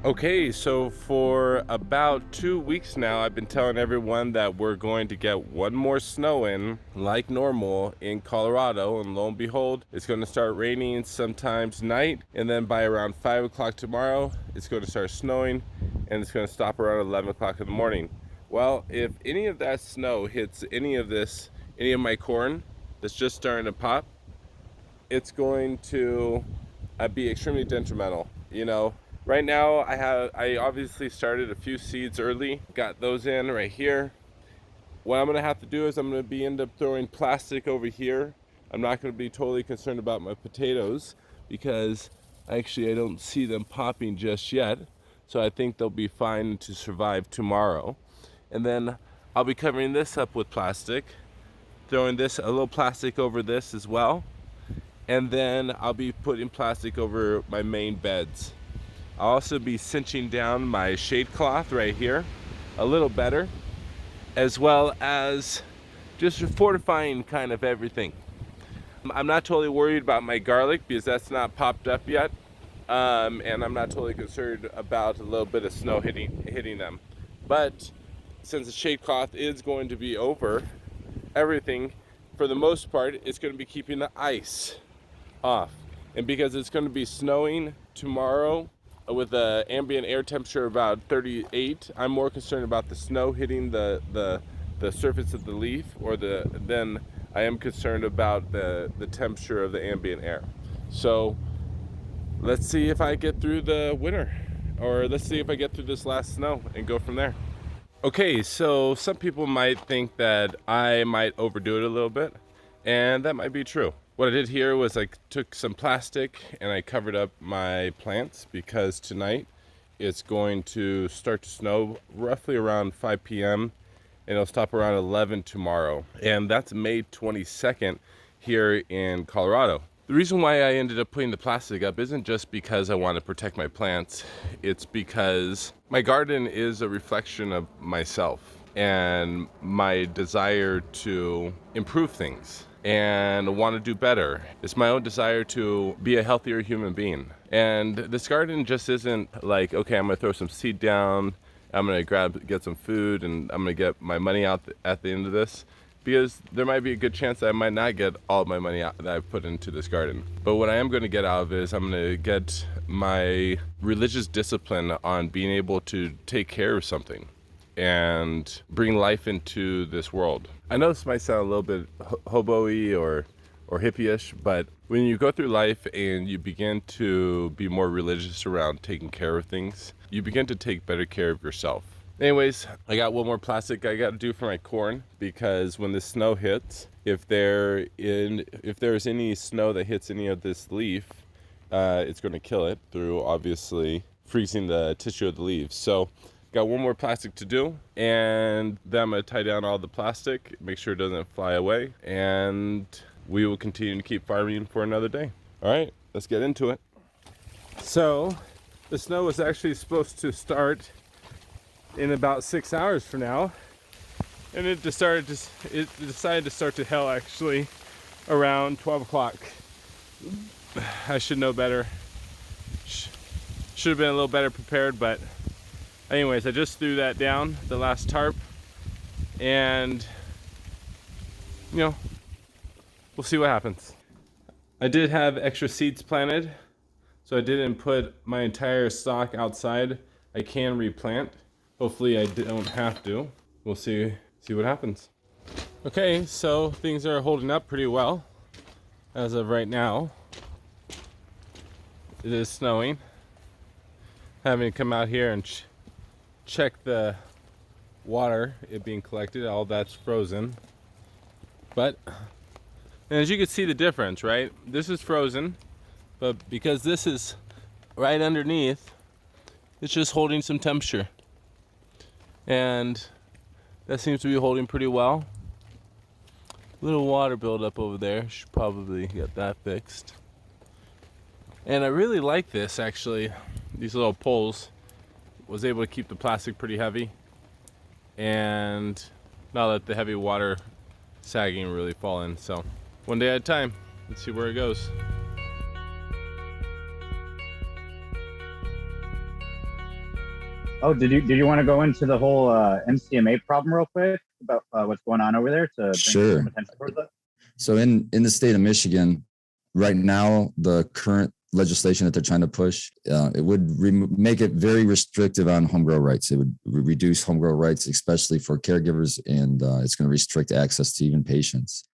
Okay, so for about 2 weeks now, I've been telling everyone that we're going to get one more snow in like normal in Colorado, and lo and behold, it's going to start raining sometimes night, and then by around 5 o'clock tomorrow, it's going to start snowing, and it's going to stop around 11 o'clock in the morning. Well, if any of that snow hits any of my corn that's just starting to pop, it's going to be extremely detrimental. Right now I obviously started a few seeds early, got those in right here. What I'm gonna have to do is I'm gonna end up throwing plastic over here. I'm not gonna be totally concerned about my potatoes because actually I don't see them popping just yet. So I think they'll be fine to survive tomorrow. And then I'll be covering this up with plastic, throwing a little plastic over this as well. And then I'll be putting plastic over my main beds. I'll also be cinching down my shade cloth right here a little better, as well as just fortifying kind of everything. I'm not totally worried about my garlic because that's not popped up yet, and I'm not totally concerned about a little bit of snow hitting them. But since the shade cloth is going to be over everything, for the most part, it's going to be keeping the ice off. And because it's going to be snowing tomorrow with an ambient air temperature of about 38, I'm more concerned about the snow hitting the surface of the leaf than I am concerned about the temperature of the ambient air. So let's see if I get through the winter, or let's see if I get through this last snow and go from there. Okay, so some people might think that I might overdo it a little bit, and that might be true. What I did here was I took some plastic and I covered up my plants because tonight it's going to start to snow roughly around 5 p.m. and it'll stop around 11 tomorrow. And that's May 22nd here in Colorado. The reason why I ended up putting the plastic up isn't just because I want to protect my plants. It's because my garden is a reflection of myself and my desire to improve things and want to do better. It's my own desire to be a healthier human being. And this garden just isn't like, okay, I'm gonna throw some seed down, I'm gonna get some food, and I'm gonna get my money out at the end of this, because there might be a good chance that I might not get all my money out that I've put into this garden. But what I am gonna get out of it is I'm gonna get my religious discipline on being able to take care of something and bring life into this world. I know this might sound a little bit hobo-y or hippie-ish, but when you go through life and you begin to be more religious around taking care of things, you begin to take better care of yourself. Anyways, I got one more plastic I got to do for my corn, because when the snow hits, if there's any snow that hits any of this leaf, it's going to kill it through obviously freezing the tissue of the leaves. So got one more plastic to do, and then I'm going to tie down all the plastic, make sure it doesn't fly away, and we will continue to keep farming for another day. All right, let's get into it. So the snow was actually supposed to start in about 6 hours from now, and it decided to start to hail actually around 12 o'clock. I should know better. Should have been a little better prepared, but anyways, I just threw that down, the last tarp, and we'll see what happens. I did have extra seeds planted, so I didn't put my entire stock outside. I can replant. Hopefully I don't have to. We'll see what happens. Okay, so things are holding up pretty well as of right now. It is snowing. Having to come out here and check the water, it being collected, all that's frozen. But as you can see the difference, right? This is frozen, but because this is right underneath, it's just holding some temperature. And that seems to be holding pretty well. Little water buildup over there, should probably get that fixed. And I really like this actually, these little poles. Was able to keep the plastic pretty heavy and not let the heavy water sagging really fall in. So one day at a time, let's see where it goes. Oh, did you want to go into the whole MCMA problem real quick about what's going on over there to bring some Sure. attention towards that? So in the state of Michigan, right now, the current legislation that they're trying to push, it would make it very restrictive on home grow rights. It would reduce home grow rights, especially for caregivers, and it's going to restrict access to even patients.